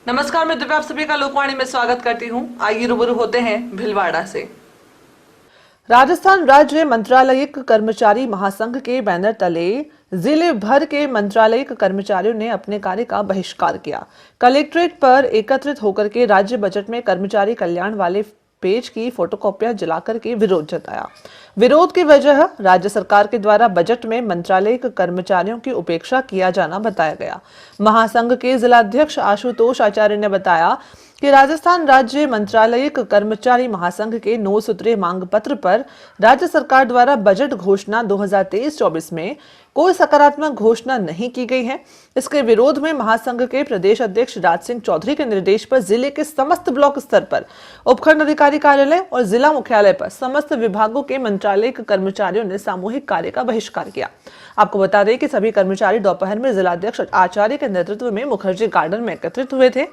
नमस्कार, मैं दिव्या आप सभी का लोकवाणी में स्वागत करती हूँ। आइए रूबरू होते हैं भीलवाड़ा से। राजस्थान राज्य मंत्रालयिक कर्मचारी महासंघ के बैनर तले जिले भर के मंत्रालयिक कर्मचारियों ने अपने कार्य का बहिष्कार किया। कलेक्ट्रेट पर एकत्रित होकर के राज्य बजट में कर्मचारी कल्याण वाले पेज की फोटोकॉपियां जलाकर के विरोध जताया। विरोध की वजह राज्य सरकार के द्वारा बजट में मंत्रालयिक कर्मचारियों की उपेक्षा किया जाना बताया गया। महासंघ के जिलाध्यक्ष आशुतोष आचार्य ने बताया कि राजस्थान राज्य मंत्रालयिक कर्मचारी महासंघ के 9 सूत्रीय मांग पत्र पर राज्य सरकार द्वारा बजट घोषणा 2023-24 में कोई सकारात्मक घोषणा नहीं की गई है। इसके विरोध में महासंघ के प्रदेश अध्यक्ष राज सिंह चौधरी के निर्देश पर जिले के समस्त ब्लॉक स्तर पर उपखंड अधिकारी कार्यालय और जिला मुख्यालय पर समस्त विभागों के मंत्रालयिक कर्मचारियों ने सामूहिक कार्य का बहिष्कार किया। आपको बता दें कि सभी कर्मचारी दोपहर में जिलाध्यक्ष आचार्य के नेतृत्व में मुखर्जी गार्डन में एकत्रित हुए थे।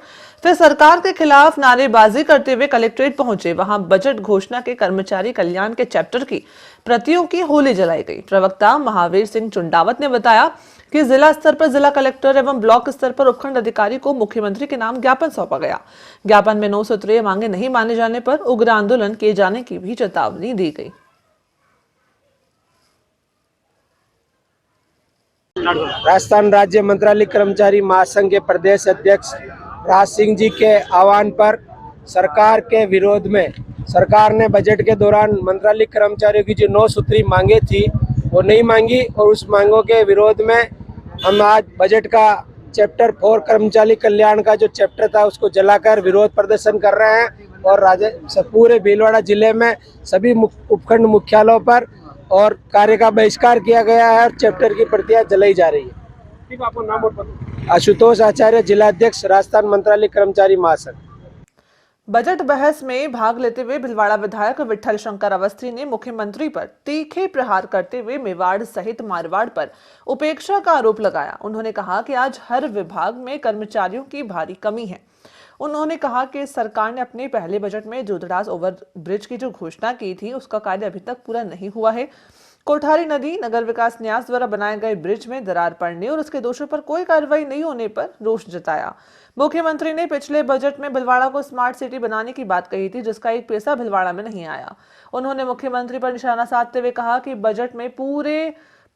फिर सरकार के खिलाफ नारेबाजी करते हुए कलेक्ट्रेट पहुंचे। वहां बजट घोषणा के कर्मचारी कल्याण के चैप्टर की प्रतियों की होली जलाई गई। प्रवक्ता महावीर सिंह चुंडावत ने बताया कि जिला स्तर पर जिला कलेक्टर एवं ब्लॉक स्तर पर उपखंड अधिकारी को मुख्यमंत्री के नाम ज्ञापन सौंपा गया। ज्ञापन में 9 सूत्रीय मांगे नहीं माने जाने पर उग्र आंदोलन किए जाने की भी चेतावनी दी गई। राजस्थान राज्य मंत्रालय कर्मचारी महासंघ के प्रदेश अध्यक्ष राज सिंह जी के आह्वान पर सरकार के विरोध में सरकार ने बजट के दौरान मंत्रालय कर्मचारियों की जो 9 सूत्री मांगे थी वो नहीं मांगी और उस मांगों के विरोध में हम आज बजट का चैप्टर 4 कर्मचारी कल्याण का जो चैप्टर था उसको जलाकर विरोध प्रदर्शन कर रहे हैं और पूरे भीलवाड़ा जिले में सभी उपखंड मुख्यालयों पर और कार्य का बहिष्कार किया गया है और चैप्टर की प्रतियां जलाई जा रही है। ठीक, आपको नाम और पता? आशुतोष आचार्य, जिलाध्यक्ष राजस्थान मंत्रालय कर्मचारी महासंघ। बजट बहस में भाग लेते हुए भीलवाड़ा विधायक विठल शंकर अवस्थी ने मुख्यमंत्री पर तीखे प्रहार करते हुए मेवाड़ सहित मारवाड़ पर उपेक्षा का आरोप लगाया। उन्होंने कहा कि आज हर विभाग में कर्मचारियों की भारी कमी है। उन्होंने कहा कि सरकार ने अपने पहले बजट में जोधड़ास ओवर ब्रिज की जो घोषणा की थी उसका कार्य अभी तक पूरा नहीं हुआ है। कोठारी नदी नगर विकास न्यास द्वारा बनाए गए ब्रिज में दरार पड़ने और उसके दोषों पर कोई कार्रवाई नहीं होने पर रोष जताया। मुख्यमंत्री ने पिछले बजट में भीलवाड़ा को स्मार्ट सिटी बनाने की बात कही थी, जिसका एक पैसा भीलवाड़ा में नहीं आया। उन्होंने मुख्यमंत्री पर निशाना साधते हुए कहा कि बजट में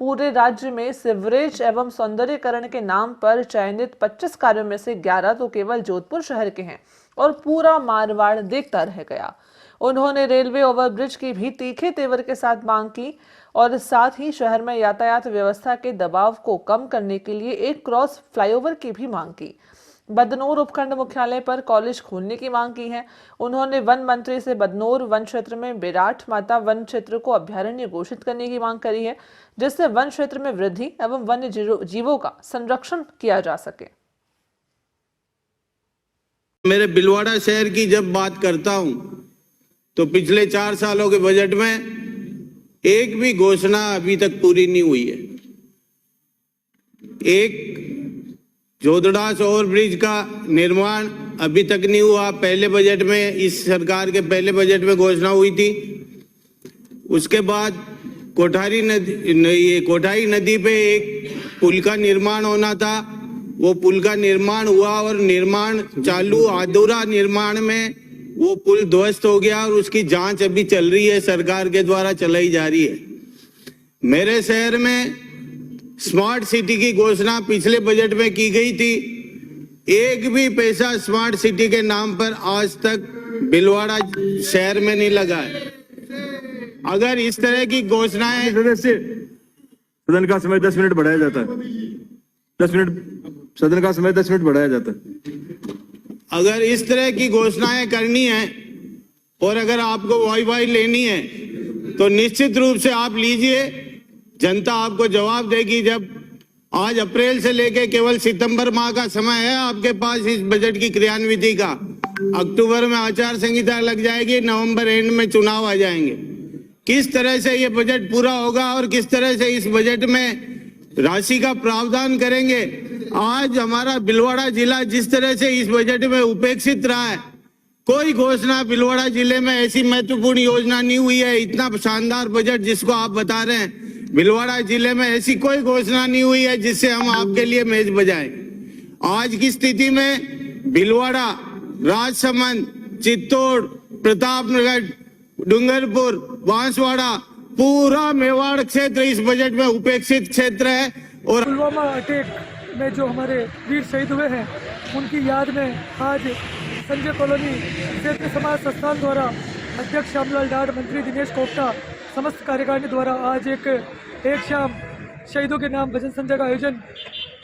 पूरे राज्य में सीवरेज एवं सौंदर्यीकरण के नाम पर चयनित 25 कार्यों में से 11 तो केवल जोधपुर शहर के हैं और पूरा मारवाड़ देखता रह गया। उन्होंने रेलवे ओवरब्रिज की भी तीखे तेवर के साथ मांग की और साथ ही शहर में यातायात व्यवस्था के दबाव को कम करने के लिए एक क्रॉस फ्लाईओवर की भी मांग की। बदनौर उपखंड मुख्यालय पर कॉलेज खोलने की मांग की है। उन्होंने वन मंत्री से बदनौर वन क्षेत्र में बेराट माता वन क्षेत्र को अभ्यारण्य घोषित करने की मांग करी है, जिससे वन क्षेत्र में वृद्धि एवं वन्य जीवों का संरक्षण किया जा सके। मेरे भीलवाड़ा शहर की जब बात करता हूं तो पिछले 4 सालों के बजट में एक भी घोषणा अभी तक पूरी नहीं हुई है। एक जोधड़ास ओवरब्रिज का निर्माण अभी तक नहीं हुआ। पहले बजट में, इस सरकार के पहले बजट में घोषणा हुई थी। उसके बाद कोठारी नदी पे एक पुल का निर्माण होना था, वो पुल का निर्माण हुआ और निर्माण चालू अधूरा निर्माण में वो पुल ध्वस्त हो गया और उसकी जांच अभी चल रही है, सरकार के द्वारा चलाई जा रही है। मेरे शहर में स्मार्ट सिटी की घोषणा पिछले बजट में की गई थी। एक भी पैसा स्मार्ट सिटी के नाम पर आज तक भीलवाड़ा शहर में नहीं लगा है। अगर इस तरह की घोषणाएं, सदन का समय 10 मिनट बढ़ाया जाता है। 10 मिनट सदन का समय 10 मिनट बढ़ाया जाता है। अगर इस तरह की घोषणाएं करनी है और अगर आपको वाई लेनी है तो निश्चित रूप से आप लीजिए, जनता आपको जवाब देगी। जब आज अप्रैल से लेके केवल सितंबर माह का समय है आपके पास इस बजट की क्रियान्विति का। अक्टूबर में आचार संहिता लग जाएगी, नवंबर एंड में चुनाव आ जाएंगे। किस तरह से ये बजट पूरा होगा और किस तरह से इस बजट में राशि का प्रावधान करेंगे। आज हमारा भीलवाड़ा जिला जिस तरह से इस बजट में उपेक्षित रहा है, कोई घोषणा भीलवाड़ा जिले में ऐसी महत्वपूर्ण योजना नहीं हुई है। इतना शानदार बजट जिसको आप बता रहे हैं, भीलवाड़ा जिले में ऐसी कोई घोषणा नहीं हुई है जिससे हम आपके लिए मेज बजाएं। आज की स्थिति में भीलवाड़ा, राजसमंद, चित्तौड़, प्रतापनगर, डूंगरपुर, बांसवाड़ा, पूरा मेवाड़ क्षेत्र इस बजट में उपेक्षित क्षेत्र है। और पुलवामा अटैक में जो हमारे वीर शहीद हुए हैं उनकी याद में आज संजय कॉलोनी क्षेत्र समाज संस्थान द्वारा अध्यक्ष श्यामलाल डाड, मंत्री दिनेश कोप्ता, समस्त कार्यकारिणी द्वारा आज एक शाम शहीदों के नाम भजन संध्या का आयोजन,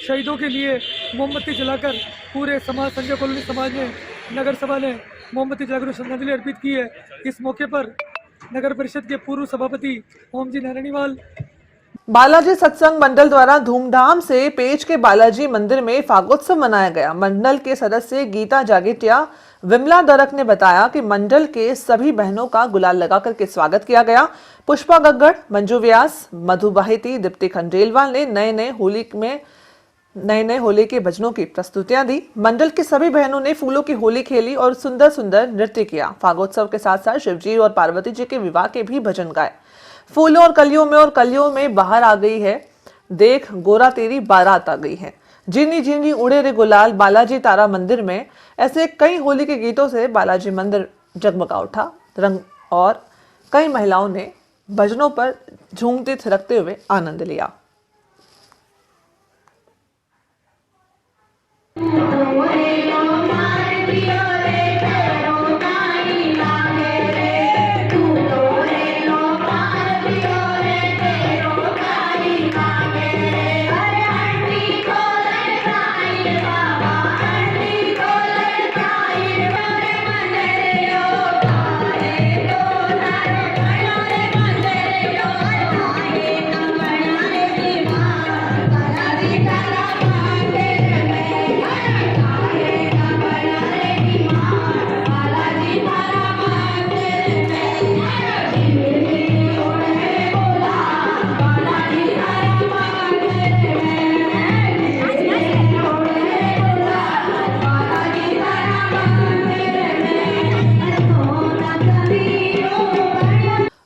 शहीदों के लिए मोमबत्ती जलाकर पूरे समाज, संजय कॉलोनी समाज ने, नगर सभा ने मोमबत्ती जलाकर श्रद्धांजलि अर्पित की है। इस मौके पर नगर परिषद के पूर्व सभापति ओम जी नारायणीवाल, बालाजी सत्संग मंडल द्वारा धूमधाम से पेच के बालाजी मंदिर में फागोत्सव मनाया गया। मंडल के सदस्य गीता जागेटिया, विमला दरक ने बताया कि मंडल के सभी बहनों का गुलाल लगाकर के स्वागत किया गया। पुष्पा गग्गड़, मंजू व्यास, मधु बाहेती, दीप्ति खंडेलवाल ने नए नए होली के भजनों की प्रस्तुतियां दी। मंडल की सभी बहनों ने फूलों की होली खेली और सुंदर सुंदर नृत्य किया। फागोत्सव के साथ साथ शिवजी और पार्वती जी के विवाह के भी भजन गाए। फूलों और कलियों में बाहर आ गई है, देख गोरा तेरी बारात आ गई है, जीनी जीनी उड़े रे गुलाल, बालाजी तारा मंदिर में, ऐसे कई होली के गीतों से बालाजी मंदिर जगमगा उठा रंग और कई महिलाओं ने भजनों पर झूमते थिरकते हुए आनंद लिया।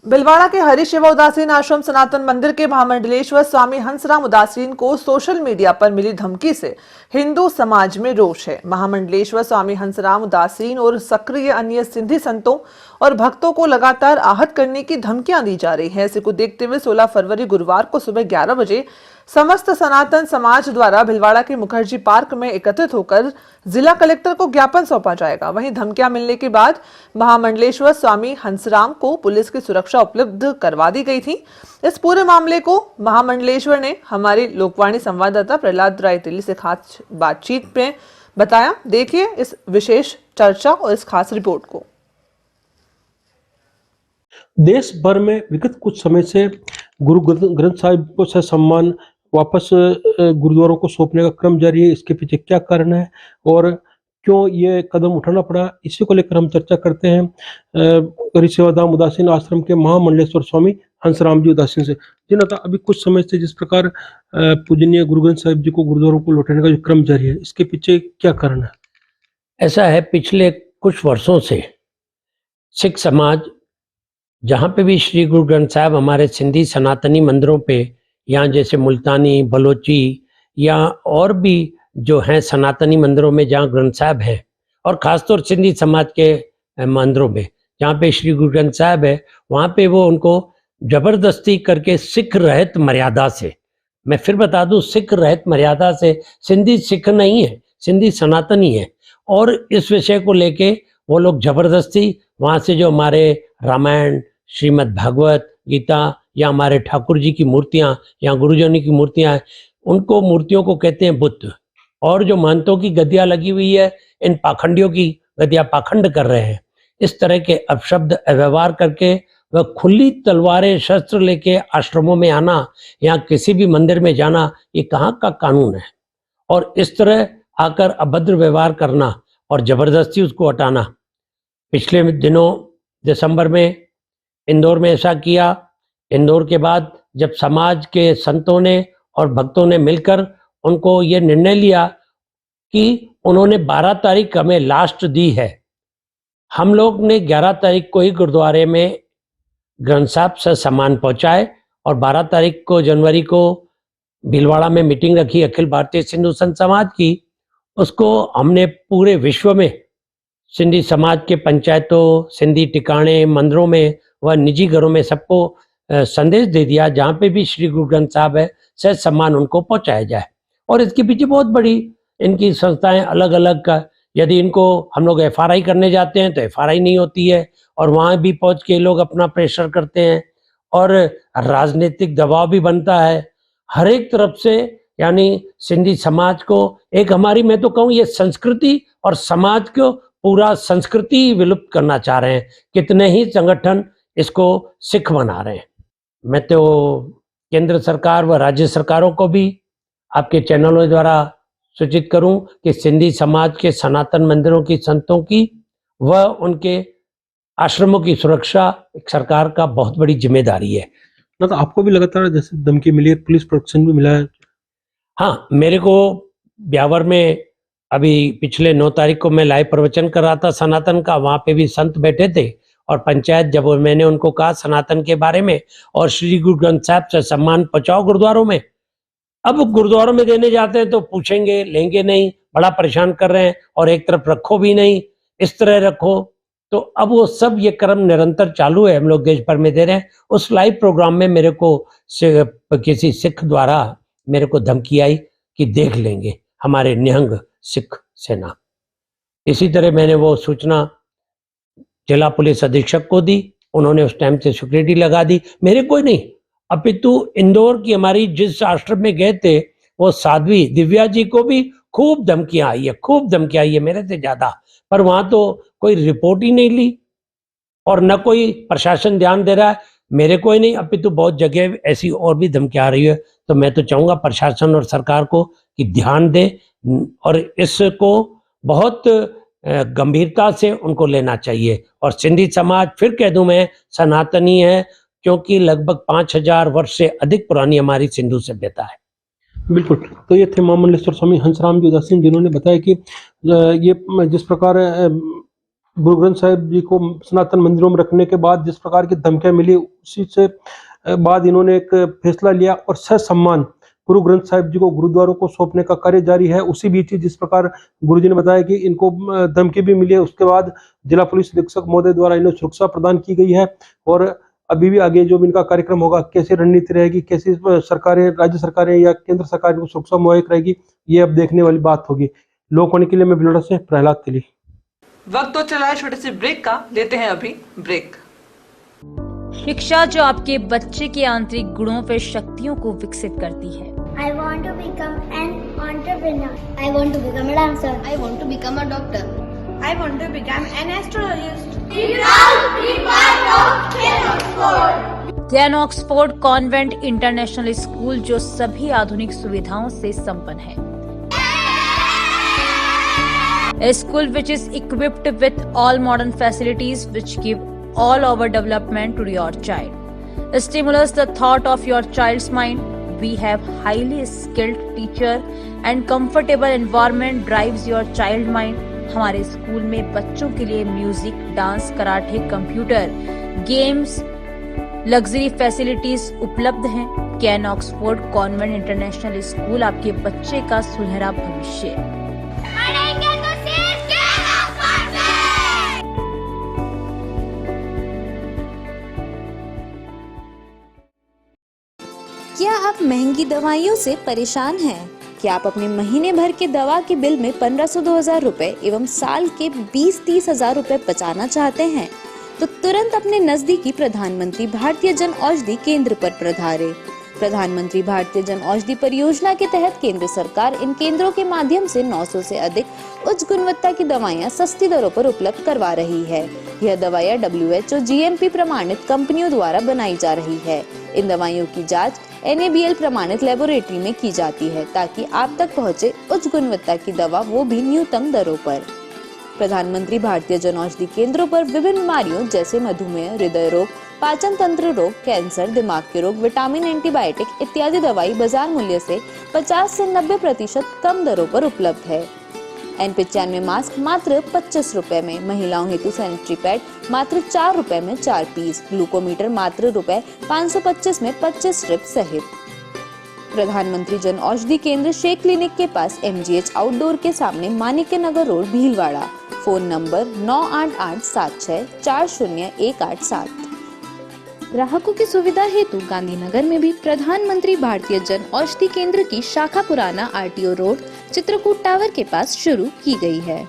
भिलवाड़ा के हरि शिवा उदासीन आश्रम सनातन मंदिर के महामंडलेश्वर स्वामी हंसराम उदासीन को सोशल मीडिया पर मिली धमकी से हिंदू समाज में रोष है। महामंडलेश्वर स्वामी हंसराम उदासीन और सक्रिय अन्य सिंधी संतों और भक्तों को लगातार आहत करने की धमकियां दी जा रही हैं। इसी को देखते हुए 16 फरवरी गुरुवार को सुबह 11 बजे समस्त सनातन समाज द्वारा भिलवाड़ा के मुखर्जी पार्क में एकत्रित होकर जिला कलेक्टर को ज्ञापन सौंपा जाएगा। वहीं धमकियां मिलने के बाद महामंडलेश्वर स्वामी हंसराम को पुलिस की सुरक्षा उपलब्ध करवा दी गई थी। इस पूरे मामले को महामंडलेश्वर ने हमारे लोकवाणी संवाददाता प्रहलाद राय तिल्ली से खास बातचीत में बताया। देखिए इस विशेष चर्चा और इस खास रिपोर्ट को। देश भर में विगत कुछ समय से गुरु ग्रंथ साहिब को सम्मान वापस गुरुद्वारों को सौंपने का क्रम जारी है। इसके पीछे क्या कारण है और क्यों ये कदम उठाना पड़ा, इसी को लेकर हम चर्चा करते हैं हरि सेवाधाम उदासीन आश्रम के महामंडलेश्वर स्वामी हंसराम जी उदासीन से। जिन्होंने अभी कुछ समय से जिस प्रकार पूजनीय गुरु ग्रंथ साहिब जी को गुरुद्वारों को लौटाने का जो क्रम जारी है, इसके पीछे क्या कारण है? ऐसा है, पिछले कुछ वर्षों से सिख समाज जहाँ पे भी श्री गुरु ग्रंथ साहब हमारे सिंधी सनातनी मंदिरों पे, यहाँ जैसे मुल्तानी, बलोची या और भी जो हैं सनातनी मंदिरों में जहाँ ग्रंथ साहब है, और ख़ासतौर सिंधी समाज के मंदिरों में जहाँ पे श्री गुरु ग्रंथ साहब है, वहाँ पे वो उनको जबरदस्ती करके सिख रहित मर्यादा से, मैं फिर बता दूं, सिख रहित मर्यादा से, सिंधी सिख नहीं है, सिंधी सनातनी है, और इस विषय को लेके वो लोग जबरदस्ती वहाँ से जो हमारे रामायण, श्रीमद् भागवत गीता या हमारे ठाकुर जी की मूर्तियाँ या गुरुजनों की मूर्तियाँ हैं, उनको मूर्तियों को कहते हैं बुत, और जो महंतों की गद्दियाँ लगी हुई है, इन पाखंडियों की गद्दियाँ पाखंड कर रहे हैं। इस तरह के अपशब्द व्यवहार करके वह खुली तलवारें शस्त्र लेके आश्रमों में आना या किसी भी मंदिर में जाना, ये कहाँ का कानून है? और इस तरह आकर अभद्र व्यवहार करना और जबरदस्ती उसको हटाना। पिछले दिनों दिसंबर में इंदौर में ऐसा किया। इंदौर के बाद जब समाज के संतों ने और भक्तों ने मिलकर उनको ये निर्णय लिया कि उन्होंने 12 तारीख हमें लास्ट दी है, हम लोग ने 11 तारीख को ही गुरुद्वारे में ग्रंथ साहब से सामान पहुंचाए और 12 तारीख को जनवरी को भीलवाड़ा में मीटिंग रखी अखिल भारतीय सिंधु संत समाज की। उसको हमने पूरे विश्व में सिंधी समाज के पंचायतों, सिंधी टिकाणे, मंदिरों में व निजी घरों में सबको संदेश दे दिया, जहाँ पे भी श्री गुरु ग्रंथ साहब है सहज सम्मान उनको पहुंचाया जाए। और इसके पीछे बहुत बड़ी इनकी संस्थाएं अलग अलग का, यदि इनको हम लोग FRI करने जाते हैं तो FRI नहीं होती है, और वहाँ भी पहुंच के लोग अपना प्रेशर करते हैं और राजनीतिक दबाव भी बनता है हर एक तरफ से। यानी सिंधी समाज को एक हमारी, मैं तो कहूँ ये संस्कृति और समाज को पूरा संस्कृति विलुप्त करना चाह रहे हैं। कितने ही संगठन इसको सिख बना रहे हैं। मैं तो केंद्र सरकार व राज्य सरकारों को भी आपके चैनलों द्वारा सूचित करूं कि सिंधी समाज के सनातन मंदिरों की, संतों की व उनके आश्रमों की सुरक्षा एक सरकार का बहुत बड़ी जिम्मेदारी है। ना तो आपको भी लगातार जैसे धमकी मिली है, पुलिस प्रोटेक्शन भी मिला है? हाँ, मेरे को ब्यावर में अभी पिछले 9 तारीख को मैं लाइव प्रवचन कर रहा था सनातन का, वहाँ पे भी संत बैठे थे और पंचायत, जब मैंने उनको कहा सनातन के बारे में और श्री गुरु ग्रंथ साहब से सम्मान पहुंचाओ गुरुद्वारों में। अब गुरुद्वारों में देने जाते हैं तो पूछेंगे, लेंगे नहीं, बड़ा परेशान कर रहे हैं, और एक तरफ रखो भी नहीं, इस तरह रखो। तो अब वो सब ये क्रम निरंतर चालू है, हम लोग देश भर में दे रहे हैं। उस लाइव प्रोग्राम में मेरे को किसी सिख द्वारा मेरे को धमकी आई कि देख लेंगे हमारे निहंग सिख सेना। इसी तरह मैंने वो सूचना जिला पुलिस अधीक्षक को दी, उन्होंने उस टाइम से सिक्योरिटी लगा दी। मेरे कोई नहीं, अपितु इंदौर की हमारी जिस आश्रम में गए थे वो साध्वी दिव्या जी को भी खूब धमकियां आई है, खूब धमकियां आई है, मेरे से ज्यादा। पर वहां तो कोई रिपोर्ट ही नहीं ली और न कोई प्रशासन ध्यान दे रहा है, मेरे को ही नहीं, अपितु बहुत जगह ऐसी और भी धमकियां आ रही है। तो मैं तो चाहूंगा प्रशासन और सरकार को कि ध्यान दे और इसको बहुत गंभीरता से उनको लेना चाहिए। और सिंधी समाज, फिर कह दूं मैं, सनातनी है, क्योंकि लगभग 5000 वर्ष से अधिक पुरानी हमारी सिंधु सभ्यता है। बिल्कुल। तो ये थे महामंडलेश्वर स्वामी हंसराम जी उदासी, जिन्होंने बताया कि ये जिस प्रकार गुरु ग्रंथ साहिब जी को सनातन मंदिरों में रखने के बाद जिस प्रकार की धमकियां मिली, उसी से बाद इन्होंने एक फैसला लिया और सह सम्मान गुरु ग्रंथ साहिब जी को गुरुद्वारों को सौंपने का कार्य जारी है। उसी बीच जिस प्रकार गुरुजी ने बताया कि इनको धमकी भी मिली है, उसके बाद जिला पुलिस अधीक्षक महोदय द्वारा इन्हें सुरक्षा प्रदान की गई है। और अभी भी आगे जो भी इनका कार्यक्रम होगा, कैसे रणनीति रहेगी, कैसे सरकारें, राज्य सरकारें या केंद्र सरकार को सुरक्षा मुहैया कराएगी, ये अब देखने वाली बात होगी। लोकवाणी के लिए मैं भिलवाड़ा से प्रहलाद तिली। वक्त तो चला है छोटे से ब्रेक का, लेते हैं अभी ब्रेक। शिक्षा जो आपके बच्चे के आंतरिक गुणों व शक्तियों को विकसित करती है। I want to become an entrepreneur. I want to become a dancer. I want to become a doctor. I want to become an astrologist. Glen Oxford convent international school जो सभी आधुनिक सुविधाओं से संपन्न है। A school which is equipped with all modern facilities which give all over development to your child. Stimulus the thought of your child's mind. We have highly skilled teacher and comfortable environment drives your child mind. हमारे स्कूल में बच्चों के लिए music, dance, karate, computer, games, luxury facilities उपलब्ध हैं। Glen Oxford convent international school आपके बच्चे का सुनहरा भविष्य। क्या आप महंगी दवाइयों से परेशान हैं? क्या आप अपने महीने भर के दवा के बिल में 1500-2000 रुपए एवं साल के 20-30 हजार रुपए बचाना चाहते हैं? तो तुरंत अपने नजदीकी प्रधानमंत्री भारतीय जन औषधि केंद्र पर पधारें। प्रधानमंत्री भारतीय जन औषधि परियोजना के तहत केंद्र सरकार इन केंद्रों के माध्यम से 900 से अधिक उच्च गुणवत्ता की दवाइयां सस्ती दरों पर उपलब्ध करवा रही है। यह दवाइयां WHO GMP प्रमाणित कंपनियों द्वारा बनाई जा रही है। इन दवाइयों की जांच NABL प्रमाणित लेबोरेटरी में की जाती है ताकि आप तक पहुंचे उच्च गुणवत्ता की दवा, वो भी न्यूनतम दरों पर। प्रधानमंत्री भारतीय जन औषधि केंद्रों पर विभिन्न बीमारियों जैसे मधुमेह, हृदय रोग, पाचन तंत्र रोग, कैंसर, दिमाग के रोग, विटामिन, एंटीबायोटिक इत्यादि दवाई बाजार मूल्य से 50 से 90% कम दरों पर उपलब्ध है। N95 मास्क मात्र 25 रुपए में, महिलाओं हेतु सैनिटरी पैड मात्र 4 रुपए में 4 पीस, ग्लूकोमीटर मात्र ₹525 में 25 स्ट्रिप सहित। प्रधानमंत्री जन औषधि केंद्र शेख क्लिनिक के पास MGH आउटडोर के सामने Manikya Nagar road Bhilwara. Phone number 9887640187। ग्राहकों की सुविधा हेतु गांधीनगर में भी प्रधानमंत्री भारतीय जन औषधि केंद्र की शाखा पुराना RTO रोड चित्रकूट टावर के पास शुरू की गई है।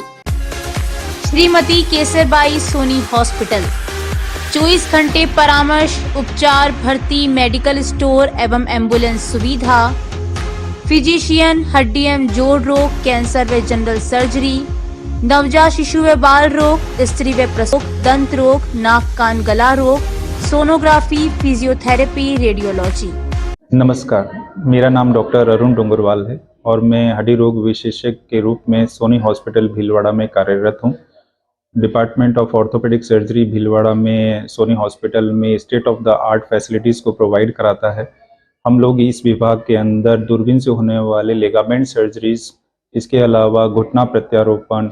श्रीमती केसरबाई सोनी हॉस्पिटल 24 घंटे परामर्श, उपचार, भर्ती, मेडिकल स्टोर एवं एम्बुलेंस सुविधा, फिजिशियन, हड्डी एवं जोड़ रोग, कैंसर व जनरल सर्जरी, नवजात शिशु व बाल रोग, स्त्री व प्रसव, दंत रोग, नाक कान गला रोग, सोनोग्राफी, फिजियोथेरेपी, रेडियोलॉजी। नमस्कार, मेरा नाम डॉक्टर अरुण डोंगरवाल है और मैं हड्डी रोग विशेषज्ञ के रूप में सोनी हॉस्पिटल भीलवाड़ा में कार्यरत हूं। Department of orthopaedic surgery Bhilwara में सोनी हॉस्पिटल में state of the art facilities को प्रोवाइड कराता है। हम लोग इस विभाग के अंदर दूरबीन से होने वाले लिगामेंट सर्जरीज, इसके अलावा घुटना प्रत्यारोपण,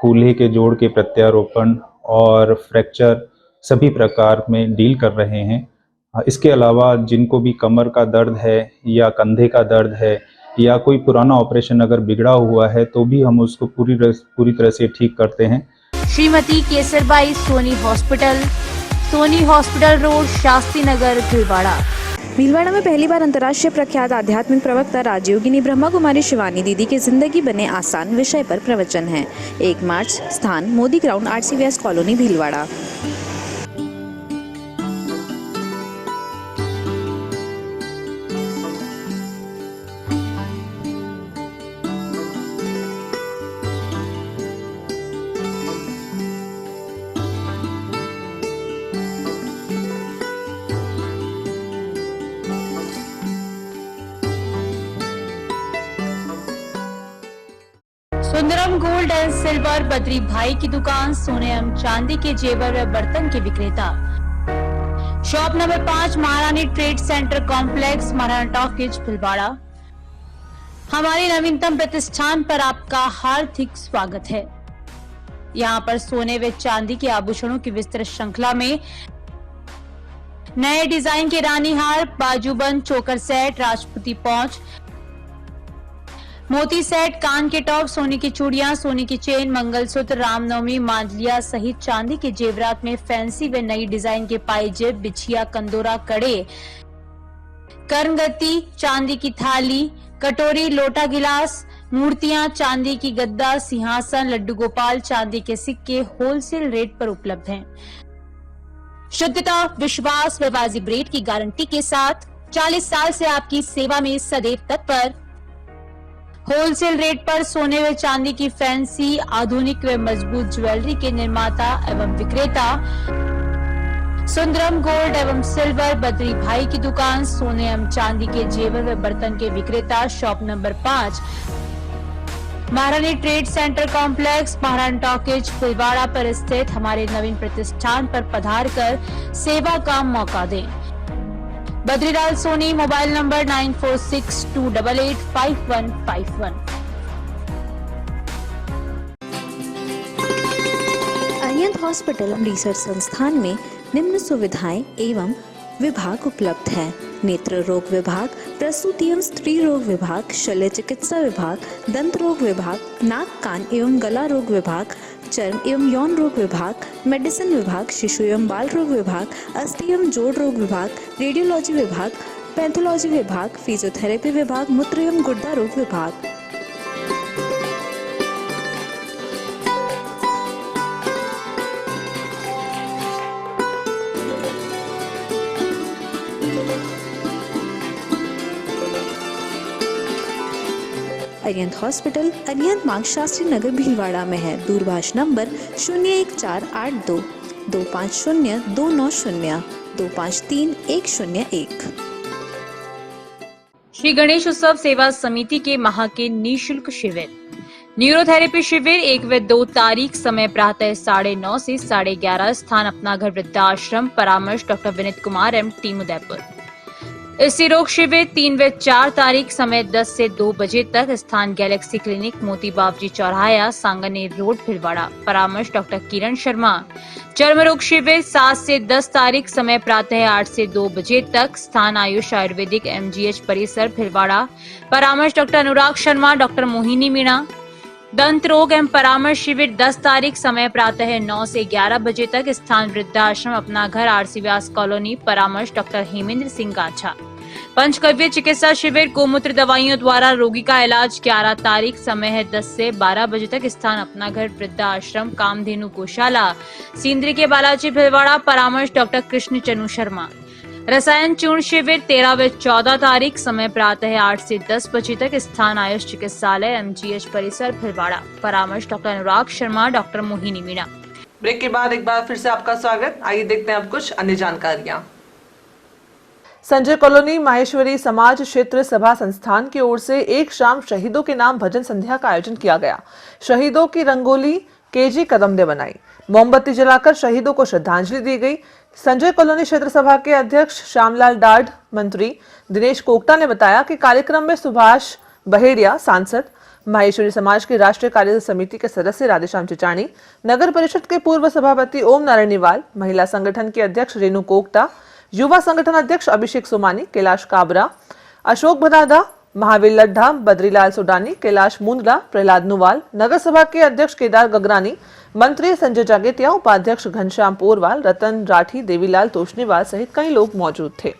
कूल्हे के जोड़ के प्रत्यारोपण और फ्रैक्चर सभी प्रकार में डील कर रहे हैं। इसके अलावा जिनको भी कमर का दर्द है या कंधे का दर्द है या कोई पुराना ऑपरेशन अगर बिगड़ा हुआ है तो भी हम उसको पूरी तरह से ठीक करते हैं। Shrimati Kesarbai Soni hospital road, Shastri Nagar, Bhilwara. भीलवाड़ा में पहली बार अंतर्राष्ट्रीय प्रख्यात आध्यात्मिक प्रवक्ता राजयोगिनी ब्रह्मा कुमारी शिवानी दीदी के जिंदगी बने आसान विषय पर प्रवचन है। 1 मार्च, स्थान Modi ground, RC west colony, Bhilwara. Sundaram gold and silver, Badri भाई की दुकान, सोने एवं चांदी के जेवर व बर्तन के विक्रेता। शॉप नंबर 5, महारानी trade centre complex, Maharana talkies, Bhilwara. हमारे नवीनतम प्रतिष्ठान पर आपका हार्दिक स्वागत है। यहाँ पर सोने व चांदी के आभूषणों की विस्तृत श्रृंखला में नए डिजाइन के रानी हार, बाजूबंद, चोकर सेट, राजपूती पौंच, मोती सेट, कान के टॉप, सोने की चूड़ियां, सोने की चेन, मंगलसूत्र, रामनवमी, मांडलिया सहित चांदी के जेवरात में फैंसी व नई डिजाइन के पाइजेब, बिछिया, कंदोरा, कड़े, कर्णगति, चांदी की थाली, कटोरी, लोटा, गिलास, मूर्तियां, चांदी की गद्दा, सिंहासन, लड्डू गोपाल, चांदी के सिक्के होलसेल रेट पर उपलब्ध हैं। शुद्धता, विश्वास व वाजिब रेट की गारंटी के साथ 40 साल से आपकी सेवा में सदैव तत्पर। होलसेल रेट पर सोने व चांदी की फैंसी, आधुनिक व मजबूत ज्वेलरी के निर्माता एवं विक्रेता। सुंदरम गोल्ड एवं सिल्वर, बद्री भाई की दुकान, सोने एवं चांदी के जेवर व बर्तन के विक्रेता। शॉप नंबर 5, महारानी trade centre complex, Maharana talkies, Bhilwara पर स्थित हमारे नवीन प्रतिष्ठान पर पधार कर सेवा का मौका दें। Badrilal Soni, mobile number 9462885151। Arihant hospital research संस्थान में निम्न सुविधाएं एवं विभाग उपलब्ध हैं: नेत्र रोग विभाग, प्रसूति एवं स्त्री रोग विभाग, शल्य चिकित्सा विभाग, दंत रोग विभाग, नाक कान एवं गला रोग विभाग, चर्म एवं यौन रोग विभाग, मेडिसिन विभाग, शिशु एवं बाल रोग विभाग, अस्थि एवं जोड़ रोग विभाग, रेडियोलॉजी विभाग, पैथोलॉजी विभाग, फिजियोथेरेपी विभाग, मूत्र एवं गुर्दा रोग विभाग। अरिहंत हॉस्पिटल अरिहंत मार्ग, शास्त्री नगर, भीलवाड़ा में है। दूरभाष नंबर 01482 250 290 253 101। श्री गणेश उत्सव सेवा समिति के माह के निःशुल्क शिविर। न्यूरोथेरेपी शिविर 1 व 2 तारीख, समय प्रातः 9:30 से 11:30, स्थान अपना घर वृद्धाश्रम, परामर्श doctor Vineet Kumar M, team Udaipur. इसी रोग शिविर 3 व 4 तारीख समय 10 से 2 बजे तक स्थान गैलेक्सी क्लिनिक मोती बावजी चौराहा सांगनेर रोड भिलवाड़ा। परामर्श डॉक्टर किरण शर्मा। चर्म रोग शिविर 7 से 10 तारीख समय प्रातः 8 से 2 बजे तक स्थान आयुष आयुर्वेदिक MGH परिसर भिलवाड़ा। परामर्श डॉक्टर अनुराग शर्मा डॉक्टर मोहिनी मीणा। दंत रोग एवं परामर्श शिविर 10 तारीख समय प्रातः 9 से 11 बजे तक स्थान वृद्धाश्रम अपना घर RC व्यास कॉलोनी। परामर्श डॉक्टर हेमेंद्र सिंह गाछा। पंचकव्य चिकित्सा शिविर गोमूत्र दवाइयों द्वारा रोगी का इलाज 11 तारीख समय है 10 से 12 बजे तक स्थान अपना घर वृद्धाश्रम कामधेनु गौशाला सिंदरी के बालाजी भिलवाड़ा। परामर्श डॉक्टर कृष्ण चनु शर्मा। रसायन चूर्ण शिविर 13 व 14 तारीख समय प्रातः 8 से 10 बजे तक स्थान आयुष चिकित्सालय MGH परिसर भिलवाड़ा। परामर्श doctor Anurag Sharma doctor Mohini Meena. Break के बाद एक बार फिर से आपका स्वागत। आइए देखते हैं अब कुछ अन्य जानकारियां। संजय कॉलोनी माहेश्वरी समाज क्षेत्र सभा संस्थान की ओर से एक शाम शहीदों के नाम भजन संध्या का आयोजन किया गया। शहीदों की रंगोली KG कदम ने बनाई। मोमबत्ती जलाकर शहीदों को श्रद्धांजलि दी गई। संजय कॉलोनी क्षेत्र सभा के अध्यक्ष श्यामलाल डाड, मंत्री दिनेश कोकटा ने बताया कि कार्यक्रम में सुभाष बहेड़िया सांसद, माहेश्वरी समाज की राष्ट्रीय कार्य समिति के सदस्य राधेश्याम चिचाणी, नगर परिषद के पूर्व सभापति ओम नारायण निवाल, महिला संगठन की अध्यक्ष रेणु कोकटा, युवा संगठन अध्यक्ष अभिषेक सोमानी, कैलाश काबरा, अशोक भदादा, महावीर लड्ढा, बद्रीलाल सोडानी, कैलाश मुंद्रा, प्रहलाद नुवाल, नगर सभा के अध्यक्ष केदार गगरानी, मंत्री संजय जागेतिया, उपाध्यक्ष घनश्याम पोरवाल, रतन राठी, देवीलाल तोशनीवाल सहित कई लोग मौजूद थे।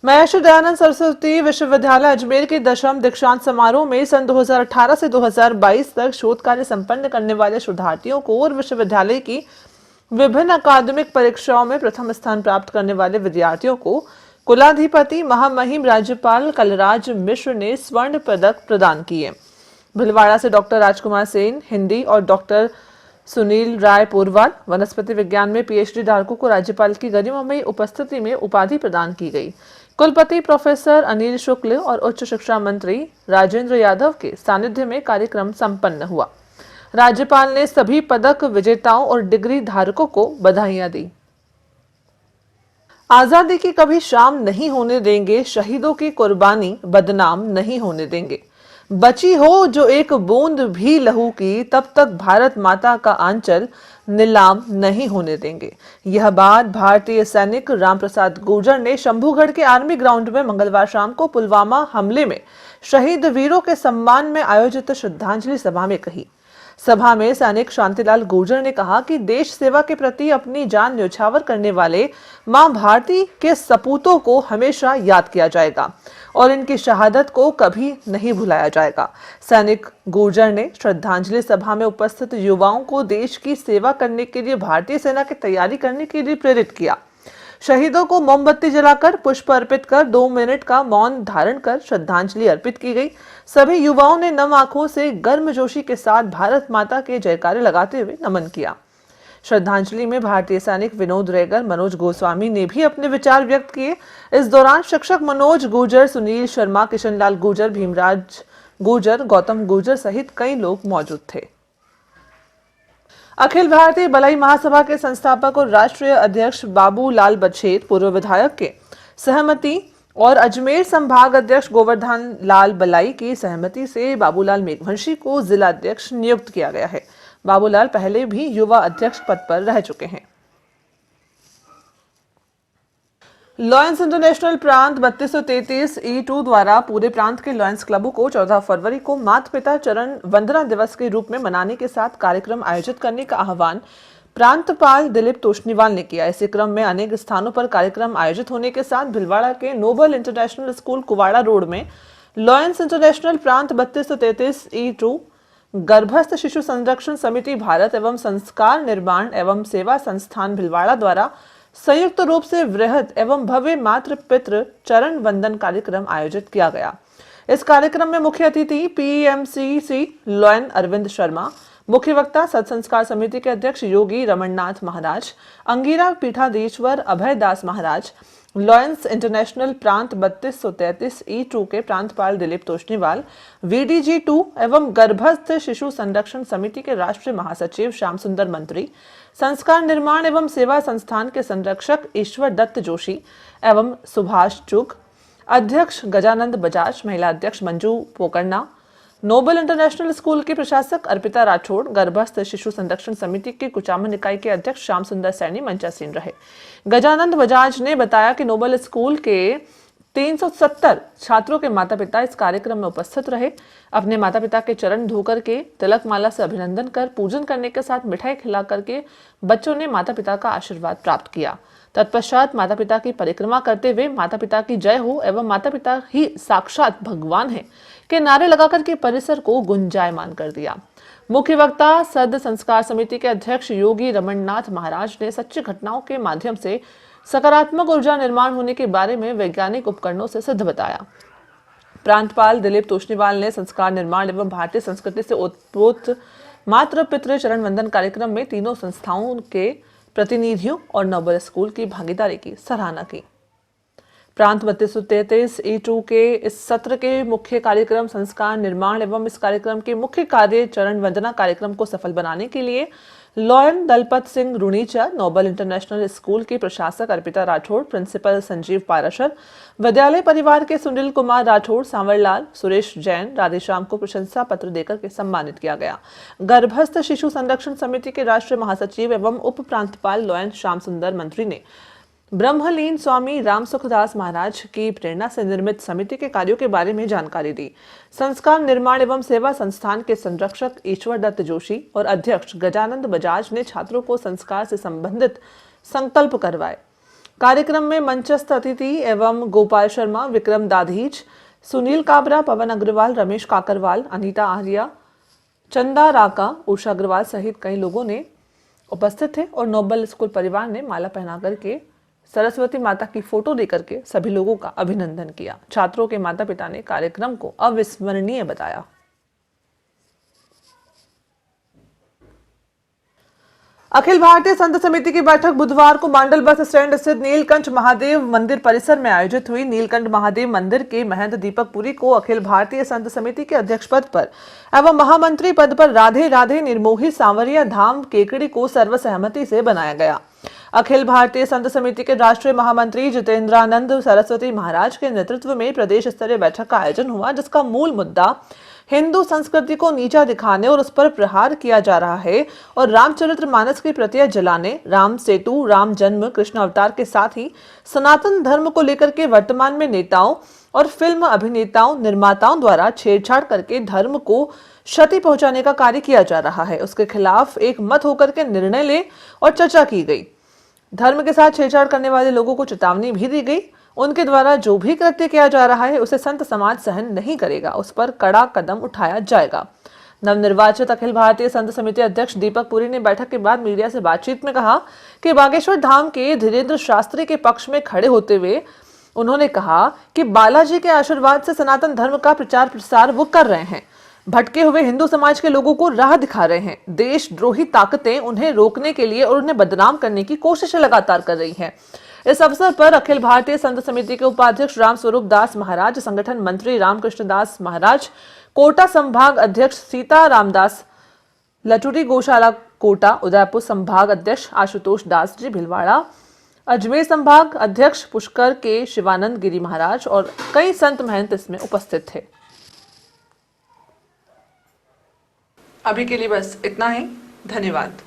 महर्षि दयानंद सरस्वती विश्वविद्यालय अजमेर के 10वें दीक्षांत समारोह में सन 2018 से 2022 तक शोध कार्य संपन्न करने वाले शोधार्थियों को और विश्वविद्यालय की विभिन्न अकादमिक परीक्षाओं में प्रथम स्थान प्राप्त करने वाले विद्यार्थियों को कुलाधिपति महामहिम राज्यपाल कलराज मिश्र ने स्वर्ण पदक प्रदान किए। भिलवाड़ा से डॉक्टर राजकुमार सेन हिंदी और डॉक्टर सुनील राय पोरवाल वनस्पति विज्ञान में PhD धारकों को राज्यपाल की गरिमामयी उपस्थिति में उपाधि प्रदान की गई। कुलपति प्रोफेसर अनिल शुक्ल और उच्च शिक्षा मंत्री राजेंद्र यादव के सानिध्य में कार्यक्रम संपन्न हुआ। राज्यपाल ने सभी पदक विजेताओं और डिग्री धारकों को बधाइयां दी। आजादी की कभी शाम नहीं होने देंगे, शहीदों की कुर्बानी बदनाम नहीं होने देंगे। बची हो जो एक बूंद भी लहू की, तब तक भारत माता का आंचल नीलाम नहीं होने देंगे। यह बात भारतीय सैनिक रामप्रसाद गुर्जर ने शंभूगढ़ के आर्मी ग्राउंड में मंगलवार शाम को पुलवामा हमले में शहीद वीरों के सम्मान में आयोजित श्रद्धांजलि सभा में कही। सभा में सैनिक शांतिलाल गुर्जर ने कहा कि देश सेवा के प्रति अपनी जान न्यौछावर करने वाले मां भारती के सपूतों को हमेशा याद किया जाएगा और इनकी शहादत को कभी नहीं भुलाया जाएगा। सैनिक गुर्जर ने श्रद्धांजलि सभा में उपस्थित युवाओं को देश की सेवा करने के लिए भारतीय सेना की तैयारी करने के लिए प्रेरित किया। शहीदों को मोमबत्ती जलाकर पुष्प अर्पित कर 2 मिनट का मौन धारण कर श्रद्धांजलि अर्पित की गई। सभी युवाओं ने नम आंखों से गर्मजोशी के साथ भारत माता के जयकारे लगाते हुए नमन किया। श्रद्धांजलि में भारतीय सैनिक विनोद रेगर, मनोज गोस्वामी ने भी अपने विचार व्यक्त किए। इस दौरान शिक्षक मनोज गुर्जर, सुनील शर्मा, किशनलाल गुर्जर, भीमराज गुर्जर, गौतम गुर्जर सहित कई लोग मौजूद थे। अखिल भारतीय बलई महासभा के संस्थापक और राष्ट्रीय अध्यक्ष बाबूलाल बछेर, पूर्व विधायक के सहमति और अजमेर संभाग अध्यक्ष गोवर्धन लाल बलाई की सहमति से बाबूलाल मेघवंशी को जिला अध्यक्ष नियुक्त किया गया है। बाबूलाल पहले भी युवा अध्यक्ष पद पर रह चुके हैं। लॉयंस इंटरनेशनल प्रांत 3233 E2 द्वारा पूरे प्रांत के लॉयंस क्लबों को 14 फरवरी को माता पिता चरण वंदना दिवस के रूप में मनाने के साथ कार्यक्रम आयोजित करने का आह्वान प्रांतपाल दिलीप तोष्णीवाल ने किया। इसी क्रम में अनेक स्थानों पर कार्यक्रम आयोजित होने के साथ भिलवाड़ा के नोबल इंटरनेशनल स्कूल कुवाड़ा रोड में लॉयंस इंटरनेशनल प्रांत 3233E2 गर्भस्थ शिशु संरक्षण समिति भारत एवं संस्कार निर्माण एवं सेवा संस्थान भिलवाड़ा द्वारा संयुक्त रूप से वृहद एवं भव्य मातृ पितृ चरण वंदन कार्यक्रम आयोजित किया गया। इस कार्यक्रम में मुख्य अतिथि PMCC लॉयन अरविंद शर्मा, मुख्य वक्ता सत्संस्कार समिति के अध्यक्ष योगी रमणनाथ महाराज, अंगिरा पीठाधीश्वर अभय दास महाराज, लॉयंस इंटरनेशनल प्रांत 3233E2 के प्रांतपाल दिलीप तोष्णीवाल, VDG2 एवं गर्भस्थ शिशु संरक्षण समिति के राष्ट्रीय महासचिव श्याम सुंदर मंत्री, संस्कार निर्माण एवं सेवा संस्थान के संरक्षक ईश्वर दत्त जोशी एवं सुभाष चुग, अध्यक्ष गजानंद बजाज, महिला अध्यक्ष Manju Pokarna, noble international school की प्रशासक अर्पिता राठौड़, गर्भस्थ शिशु संरक्षण समिति के कुचामन इकाई के अध्यक्ष श्याम सुंदर सैनी मंचासीन रहे। गजानंद बजाज ने बताया कि नोबल स्कूल के 370 छात्रों के माता पिता इस कार्यक्रम में उपस्थित रहे। अपने माता पिता के चरण धोकर के तिलक माला से अभिनंदन कर पूजन करने के साथ मिठाई खिला करके बच्चों ने माता पिता का आशीर्वाद प्राप्त किया। तत्पश्चात माता पिता की परिक्रमा करते हुए माता पिता की जय हो एवं माता पिता ही साक्षात भगवान है के नारे लगाकर के परिसर को गुंजायमान कर दिया। मुख्य वक्ता सद संस्कार समिति के अध्यक्ष योगी रमणनाथ महाराज ने सच्ची घटनाओं के माध्यम से सकारात्मक ऊर्जा निर्माण होने के बारे में वैज्ञानिक उपकरणों से सिद्ध बताया। प्रांतपाल दिलीप तोष्णीवाल ने संस्कार निर्माण एवं भारतीय संस्कृति से ओतप्रोत मातृ पितृ चरण वंदन कार्यक्रम में तीनों संस्थाओं के प्रतिनिधियों और नोबल स्कूल की भागीदारी की सराहना की। प्रांत 3233E2 के इस सत्र के मुख्य कार्यक्रम संस्कार निर्माण एवं इस कार्यक्रम के मुख्य कार्य चरण वंदना कार्यक्रम को सफल बनाने के लिए lion Dalpat Singh Runicha, noble international school की प्रशासक अर्पिता राठौड़, प्रिंसिपल संजीव पाराशर, विद्यालय परिवार के सुनील कुमार राठौड़, सांवरलाल, सुरेश जैन, राधेश्याम को प्रशंसा पत्र देकर के सम्मानित किया गया। गर्भस्थ शिशु संरक्षण समिति के राष्ट्रीय महासचिव एवं उप प्रांतपाल लॉयन श्याम सुंदर मंत्री ने ब्रह्मलीन स्वामी राम सुखदास महाराज की प्रेरणा से निर्मित समिति के कार्यों के बारे में जानकारी दी। संस्कार निर्माण एवं सेवा संस्थान के संरक्षक ईश्वर दत्त जोशी और अध्यक्ष गजानंद बजाज ने छात्रों को संस्कार से संबंधित संकल्प करवाए। कार्यक्रम में मंचस्थ अतिथि एवं गोपाल शर्मा, विक्रम दाधीच, सुनील काबरा, पवन अग्रवाल, रमेश काकरवाल, अनीता आर्या, चंदा राका, उषा अग्रवाल सहित कई लोगों ने उपस्थित थे और नोबल स्कूल परिवार ने माला पहना करके सरस्वती माता की फोटो देकर के सभी लोगों का अभिनंदन किया। छात्रों के माता पिता ने कार्यक्रम को अविस्मरणीय बताया। अखिल भारतीय संत समिति की बैठक बुधवार को मांडल बस स्टैंड स्थित नीलकंठ महादेव मंदिर परिसर में आयोजित हुई। नीलकंठ महादेव मंदिर के महंत दीपक पुरी को अखिल भारतीय संत समिति के अध्यक्ष पद पर एवं महामंत्री पद पर राधे राधे निर्मोही सांवरिया धाम केकड़ी को सर्वसहमति से बनाया गया। अखिल भारतीय संत समिति के राष्ट्रीय महामंत्री जितेंद्रानंद सरस्वती महाराज के नेतृत्व में प्रदेश स्तरीय बैठक का आयोजन हुआ, जिसका मूल मुद्दा हिंदू संस्कृति को नीचा दिखाने और उस पर प्रहार किया जा रहा है और रामचरितमानस की प्रतियां जलाने, राम सेतु, राम जन्म, कृष्ण अवतार के साथ ही सनातन धर्म को लेकर के वर्तमान में नेताओं और फिल्म अभिनेताओं, निर्माताओं द्वारा छेड़छाड़ करके धर्म को क्षति पहुंचाने का कार्य किया जा रहा है। उसके खिलाफ एक मत होकर के निर्णय ले और चर्चा की गई। धर्म के साथ छेड़छाड़ करने वाले लोगों को चेतावनी भी दी गई। उनके द्वारा जो भी कृत्य किया जा रहा है उसे संत समाज सहन नहीं करेगा, उस पर कड़ा कदम उठाया जाएगा। नवनिर्वाचित अखिल भारतीय संत समिति अध्यक्ष दीपक पुरी ने बैठक के बाद मीडिया से बातचीत में कहा कि बागेश्वर धाम के धीरेन्द्र शास्त्री के पक्ष में खड़े होते हुए उन्होंने कहा कि बालाजी के आशीर्वाद से सनातन धर्म का प्रचार प्रसार वो कर रहे हैं। भटके हुए हिंदू समाज के लोगों को राह दिखा रहे हैं। देशद्रोही ताकतें उन्हें रोकने के लिए और उन्हें बदनाम करने की कोशिश लगातार कर रही हैं। इस अवसर पर अखिल भारतीय संत समिति के उपाध्यक्ष राम स्वरूप दास महाराज, संगठन मंत्री रामकृष्ण दास महाराज, कोटा संभाग अध्यक्ष सीता रामदास लटूरी, गौशाला कोटा, उदयपुर संभाग अध्यक्ष आशुतोष दास जी भिलवाड़ा, अजमेर संभाग अध्यक्ष पुष्कर के शिवानंद गिरी महाराज और कई संत महंत इसमें उपस्थित थे। अभी के लिए बस इतना ही। धन्यवाद।